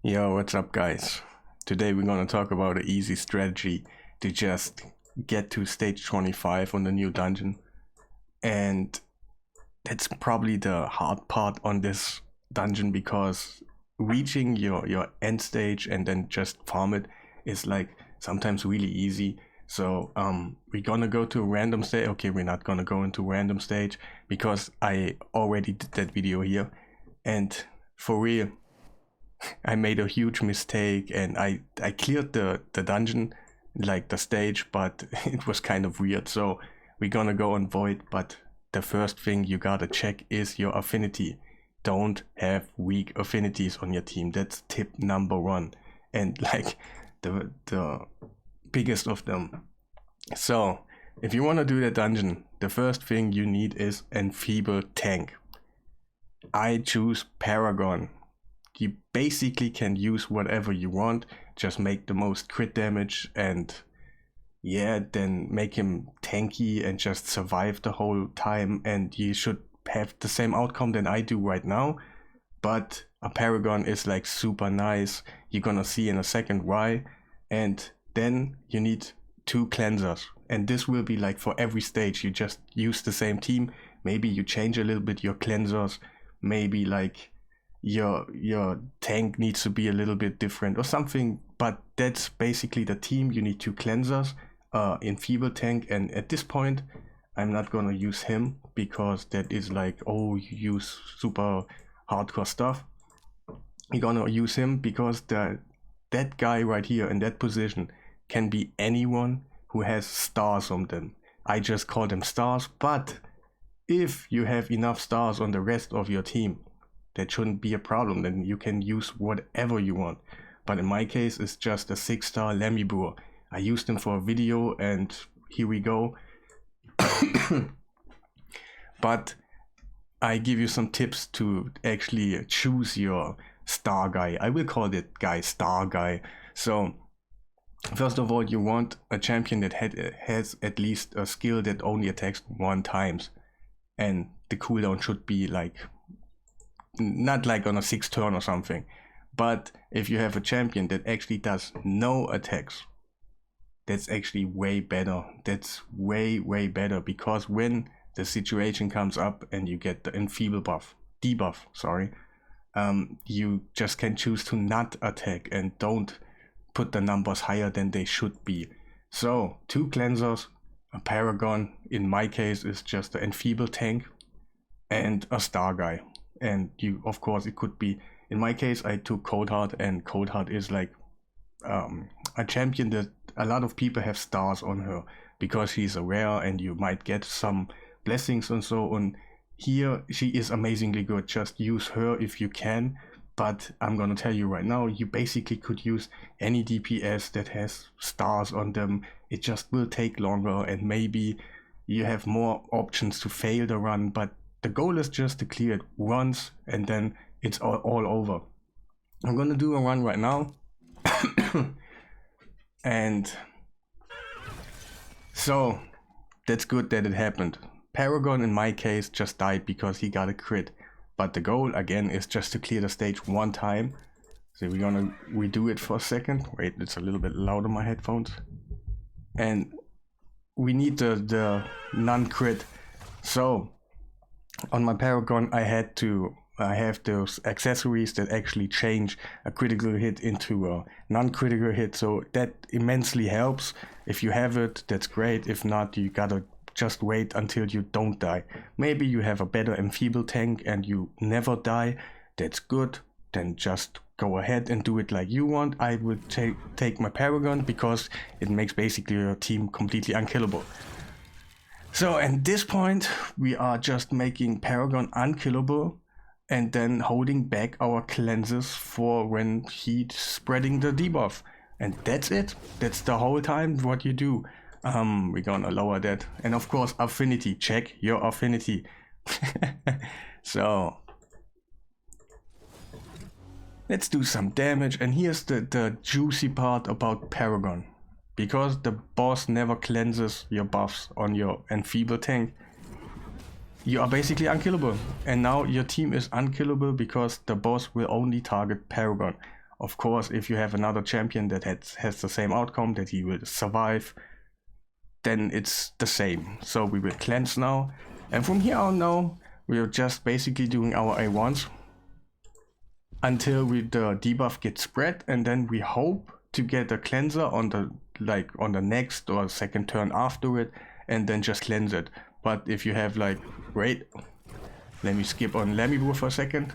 Yo, what's up, guys? Today we're gonna talk about an easy strategy to just get to stage 25 on the new dungeon. And that's probably the hard part on this dungeon because reaching your end stage and then just farm it is like sometimes really easy. So we're gonna go to a random stage. Okay, we're not gonna go into random stage because I already did that video here. And for real, I made a huge mistake and I cleared the dungeon, like the stage, but it was kind of weird. So we're gonna go on void, but the first thing you gotta check is your affinity. Don't have weak affinities on your team. That's tip number one. And like the biggest of them. So if you wanna do that dungeon, the first thing you need is enfeeble tank. I choose Paragon. You basically can use whatever you want, just make the most crit damage and yeah, then make him tanky and just survive the whole time, and you should have the same outcome than I do right now. But a Paragon is like super nice. You're gonna see in a second why. And then you need 2 cleansers, and this will be like for every stage. You just use the same team. Maybe you change a little bit your cleansers, maybe like your tank needs to be a little bit different or something, but that's basically the team. You need 2 cleansers, enfeeble tank, and at this point I'm not gonna use him because that is like, oh, you use super hardcore stuff. You're gonna use him because that guy right here in that position can be anyone who has stars on them. I just call them stars, but if you have enough stars on the rest of your team, that shouldn't be a problem. Then you can use whatever you want. But in my case, it's just a 6-star Lemibur. I used him for a video and here we go. But I give you some tips to actually choose your star guy. I will call that guy star guy. So first of all, you want a champion that has at least a skill that only attacks 1 time. And the cooldown should be like, not like on a 6 turn or something, but if you have a champion that actually does no attacks, that's actually way better. That's way better, because when the situation comes up and you get the enfeeble debuff, sorry, you just can choose to not attack and don't put the numbers higher than they should be. So 2 cleansers, a Paragon, in my case is just the enfeeble tank, and a star guy. And you, of course, it could be, in my case I took Coldheart, and Coldheart is like a champion that a lot of people have stars on her because she's a rare and you might get some blessings and so on. Here she is amazingly good. Just use her if you can, but I'm gonna tell you right now, you basically could use any DPS that has stars on them. It just will take longer and maybe you have more options to fail the run, but the goal is just to clear it once and then it's all over. I'm gonna do a run right now. And so that's good that it happened. Paragon in my case just died because he got a crit, but the goal again is just to clear the stage 1 time. So we're gonna redo it for a second. Wait, it's a little bit loud on my headphones. And we need the non-crit. So on my Paragon I have those accessories that actually change a critical hit into a non-critical hit, so that immensely helps. If you have it, that's great. If not, you gotta just wait until you don't die. Maybe you have a better enfeeble tank and you never die, that's good. Then just go ahead and do it like you want. I would take my Paragon because it makes basically your team completely unkillable. So at this point we are just making Paragon unkillable and then holding back our cleanses for when he's spreading the debuff. And that's it. That's the whole time what you do. We're gonna lower that. And of course, affinity. Check your affinity. So let's do some damage. And here's the juicy part about Paragon. Because the boss never cleanses your buffs on your enfeeble tank, you are basically unkillable. And now your team is unkillable because the boss will only target Paragon. Of course, if you have another champion that has the same outcome, that he will survive, then it's the same. So we will cleanse now. And from here on now, we're just basically doing our A1s until the debuff gets spread, and then we hope to get a cleanser on the next or second turn after it, and then just cleanse it. But if you have like, wait, let me skip on Lamibur for a second.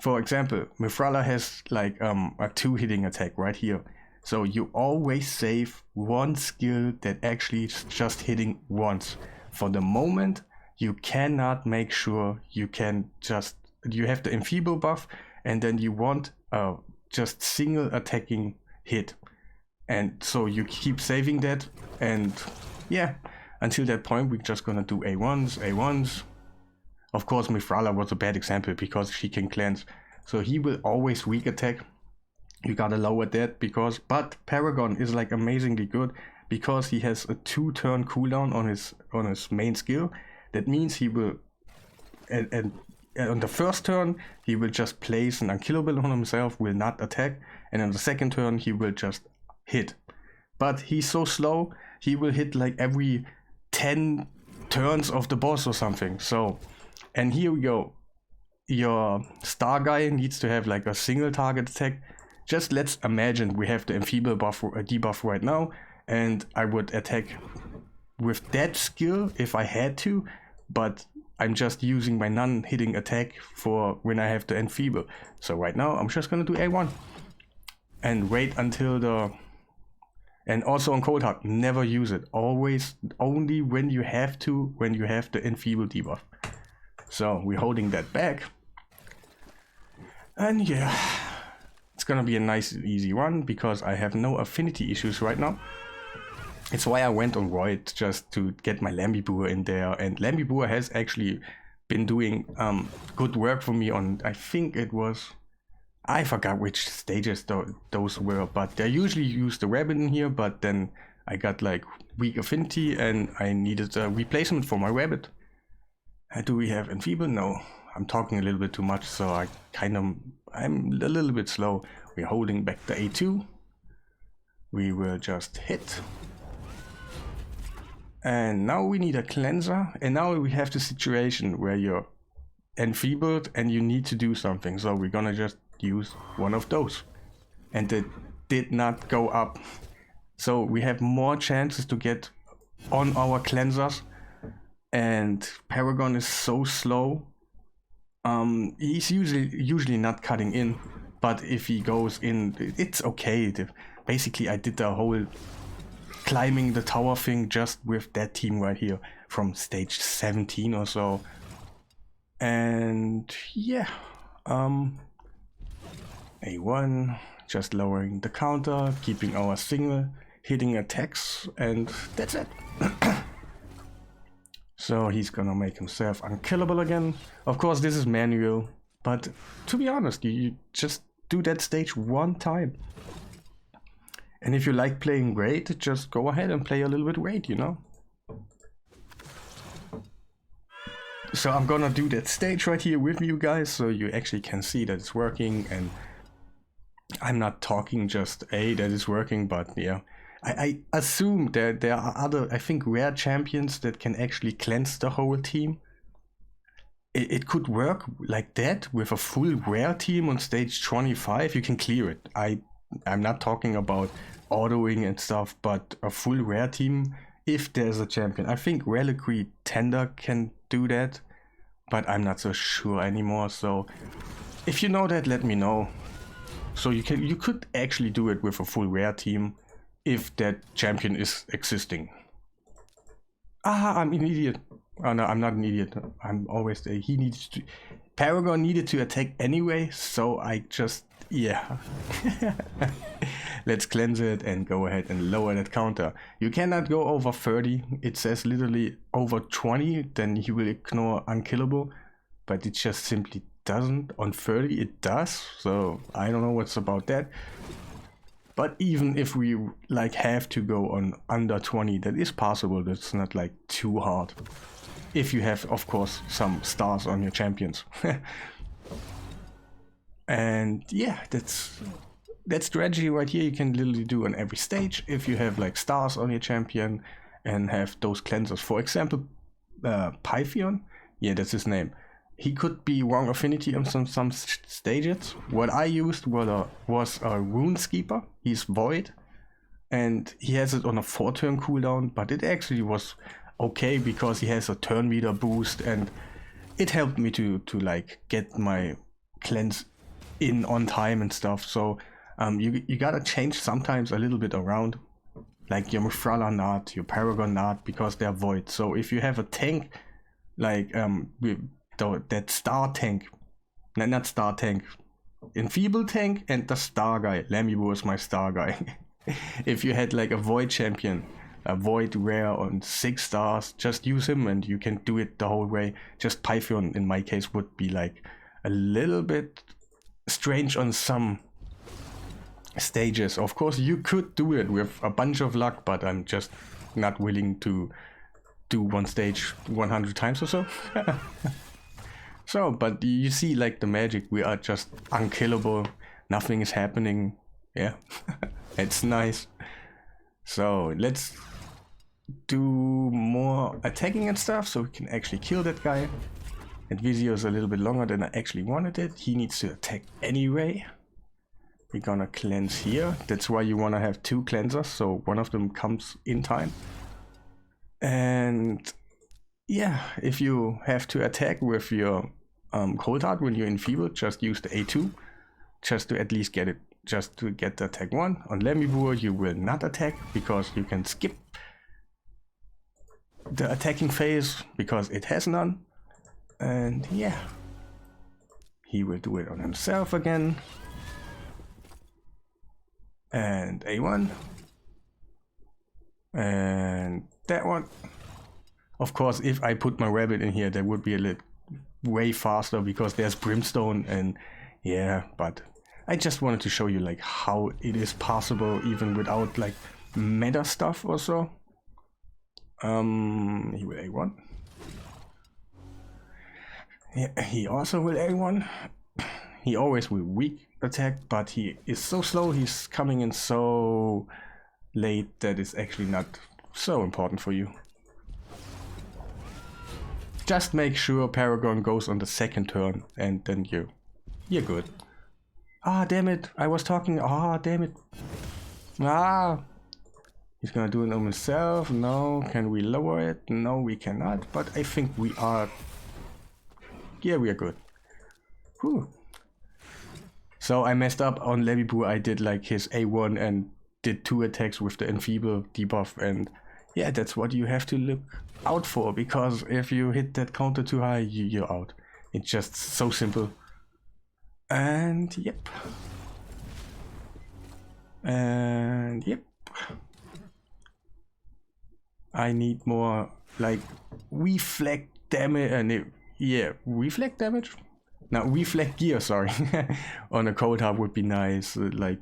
For example, Mifrala has like a 2-hitting attack right here. So you always save one skill that actually is just hitting once. For the moment, you cannot make sure you have the enfeeble buff, and then you want just single attacking hit. And so you keep saving that, and yeah, until that point we're just gonna do A1s. Of course, Mifrala was a bad example because she can cleanse, so he will always weak attack. You gotta lower that but Paragon is like amazingly good because he has a 2-turn cooldown on his main skill. That means he will, and on the first turn he will just place an Unkillable on himself, will not attack, and on the second turn he will just hit. But he's so slow, he will hit like every 10 turns of the boss or something. So, and here we go. Your star guy needs to have like a single target attack. Just let's imagine we have the enfeeble buff, debuff right now, and I would attack with that skill if I had to, but I'm just using my non-hitting attack for when I have the enfeeble. So right now I'm just gonna do A1 and wait until and also on Cold Hard, never use it. Always only when you have the enfeeble debuff. So we're holding that back. And yeah, it's gonna be a nice easy run because I have no affinity issues right now. It's why I went on Void, just to get my Lamibur in there, and Lamibur has actually been doing good work for me on, I think it was, I forgot which stages those were, but they usually use the rabbit in here, but then I got like weak affinity and I needed a replacement for my rabbit. Do we have enfeeble? No. I'm talking a little bit too much, so I'm a little bit slow. We're holding back the A2. We will just hit. And now we need a cleanser. And now we have the situation where you're enfeebled and you need to do something. So we're gonna just use one of those. And it did not go up. So we have more chances to get on our cleansers. And Paragon is so slow. He's usually not cutting in, but if he goes in, it's okay. Basically, I did the whole climbing the tower thing just with that team right here from stage 17 or so. And yeah, A1, just lowering the counter, keeping our single hitting attacks, and that's it. So he's gonna make himself unkillable again. Of course, this is manual, but to be honest, you just do that stage one time. And if you like playing Raid, just go ahead and play a little bit Raid, you know? So I'm gonna do that stage right here with you guys, so you actually can see that it's working, and I'm not talking just, hey, that is working, but yeah. I assume that there are other, I think, rare champions that can actually cleanse the whole team. It could work like that with a full rare team on stage 25. You can clear it. I'm not talking about autoing and stuff, but a full rare team if there's a champion. I think Reliquary Tender can do that, but I'm not so sure anymore. So if you know that, let me know. So you could actually do it with a full rare team if that champion is existing. I'm an idiot. Oh no, I'm not an idiot. I'm always there. Paragon needed to attack anyway, so I just, yeah. Let's cleanse it and go ahead and lower that counter. You cannot go over 30. It says literally over 20, then he will ignore Unkillable, but it just simply doesn't. On 30 it does, so I don't know what's about that. But even if we like have to go on under 20, that is possible. That's not like too hard. If you have, of course, some stars on your champions. And yeah, that's that strategy right here. You can literally do on every stage if you have like stars on your champion and have those cleansers. For example, Pythion, yeah, that's his name. He could be wrong affinity on some stages. What I used was a Runeskeeper. He's void, and he has it on a 4-turn cooldown, but it actually was okay because he has a turn meter boost, and it helped me to like get my cleanse in on time and stuff. So you gotta change sometimes a little bit around, like your Mifrala not, your Paragon not, because they're void. So if you have a tank like that star tank, not star tank, enfeeble tank, and the star guy, Lammy was my star guy. If you had like a void champion, a void rare on 6 stars, just use him and you can do it the whole way. Just Pythion in my case would be like a little bit strange on some stages. Of course you could do it with a bunch of luck, but I'm just not willing to do one stage 100 times or so. So, but you see like the magic, we are just unkillable, nothing is happening. Yeah. It's nice. So let's do more attacking and stuff so we can actually kill that guy. And Visio is a little bit longer than I actually wanted it. He needs to attack anyway. We're gonna cleanse here. That's why you wanna have 2 cleansers, so one of them comes in time. And yeah, if you have to attack with your Cold Heart when you're enfeebled, just use the A2 just to at least get it, just to get the attack 1. On Lemibur you will not attack because you can skip the attacking phase because it has none. And yeah, he will do it on himself again. And A1. And that one. Of course, if I put my rabbit in here, that would be a little way faster because there's brimstone, and yeah, but I just wanted to show you like how it is possible even without like meta stuff or so. He will A1. Yeah, he also will A1. He always will weak attack, but he is so slow, he's coming in so late that it's actually not so important for you. Just make sure Paragon goes on the 2nd turn and then you're good. Ah, damn it, I was talking, ah, damn it. Ah, he's gonna do it on himself. No, can we lower it? No, we cannot, but I think we are, yeah, we are good. Whew. So I messed up on Levibu. I did like his A1 and did 2 attacks with the enfeeble debuff, and yeah, that's what you have to look out for, because if you hit that counter too high, you're out. It's just so simple. And yep. And yep. I need more like reflect damage, and yeah, reflect damage? Now reflect gear, sorry. On a cold heart would be nice, like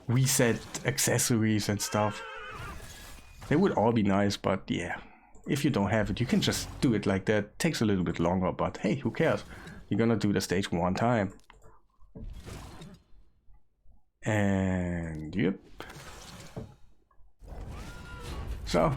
reset accessories and stuff. They would all be nice, but yeah, if you don't have it, you can just do it like that. It takes a little bit longer, but hey, who cares? You're gonna do the stage 1 time. And yep. So,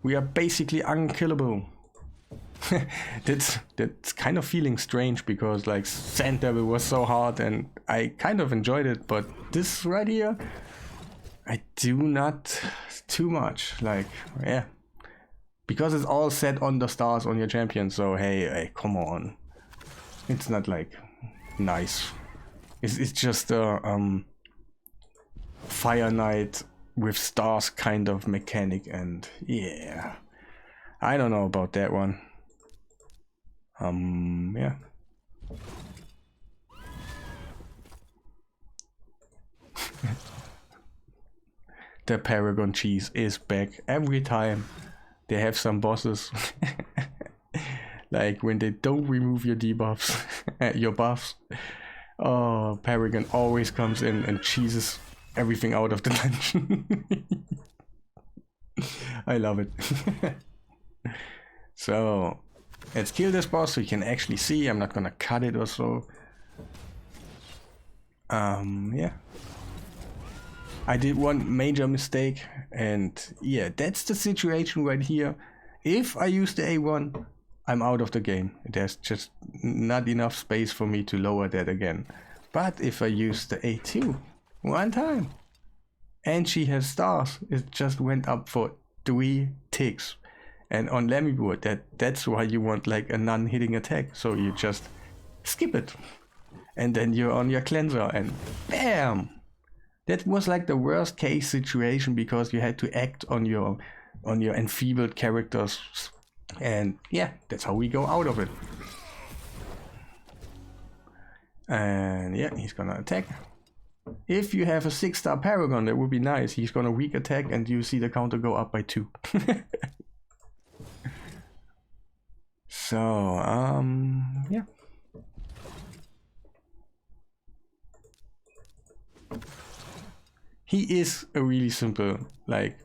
we are basically unkillable. that's kind of feeling strange because like Sand Devil was so hard and I kind of enjoyed it, but this right here, I do not too much. Like, yeah, because it's all set on the stars on your champion, so hey, come on. It's not like nice. It's just a Fire Knight with stars kind of mechanic, and yeah, I don't know about that one. Yeah. The Paragon cheese is back every time they have some bosses. Like when they don't remove your debuffs, your buffs. Oh, Paragon always comes in and cheeses everything out of the dungeon. I love it. So let's kill this boss so you can actually see. I'm not gonna cut it or so. Yeah. I did one major mistake, and yeah, that's the situation right here. If I use the A1, I'm out of the game. There's just not enough space for me to lower that again. But if I use the A2 one time, and she has stars, it just went up for 3 ticks. And on Lemmiboard, that's why you want like a non-hitting attack. So you just skip it. And then you're on your cleanser and BAM! That was like the worst case situation because you had to act on your enfeebled characters. And yeah, that's how we go out of it. And yeah, he's gonna attack. If you have a 6-star Paragon, that would be nice. He's gonna weak attack and you see the counter go up by 2. So, yeah. He is a really simple, like,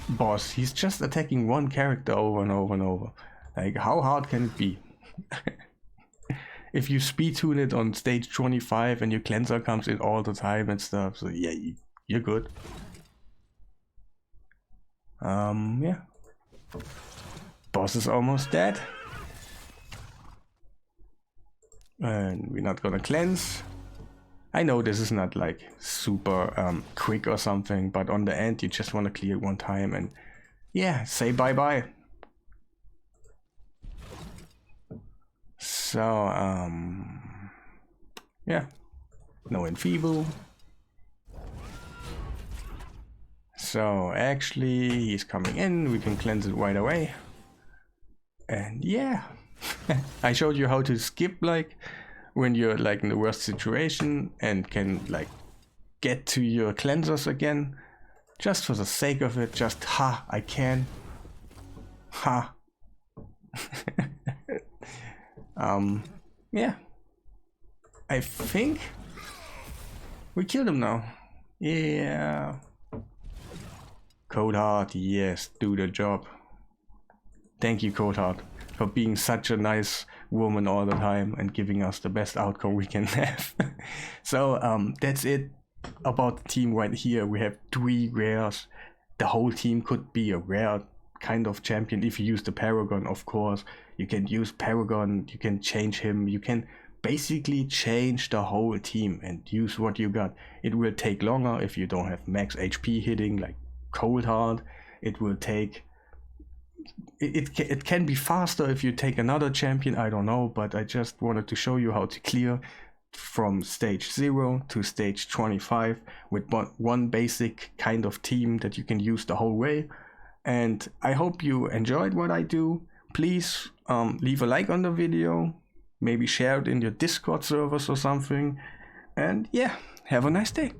boss. He's just attacking one character over and over and over. Like, how hard can it be? If you speed tune it on stage 25 and your cleanser comes in all the time and stuff, so yeah, you're good. Yeah. Boss is almost dead. And we're not gonna cleanse. I know this is not like super quick or something, but on the end you just want to clear it one time and yeah, say bye-bye. So, yeah, no enfeeble. So actually he's coming in, we can cleanse it right away. And yeah, I showed you how to skip like when you're like in the worst situation and can like get to your cleansers again. Just for the sake of it, just ha, I can. Ha. Yeah. I think we killed him now. Yeah. Cold Heart, yes, do the job. Thank you, Cold Heart, for being such a nice woman all the time and giving us the best outcome we can have. So that's it about the team right here. We have 3 rares. The whole team could be a rare kind of champion if you use the Paragon, of course. You can use Paragon, you can change him, you can basically change the whole team and use what you got. It will take longer if you don't have max HP hitting like Cold Heart. It will take it can be faster if you take another champion, I don't know, but I just wanted to show you how to clear from stage 0 to stage 25 with one basic kind of team that you can use the whole way. And I hope you enjoyed what I do. Please leave a like on the video, maybe share it in your Discord servers or something, and yeah, have a nice day.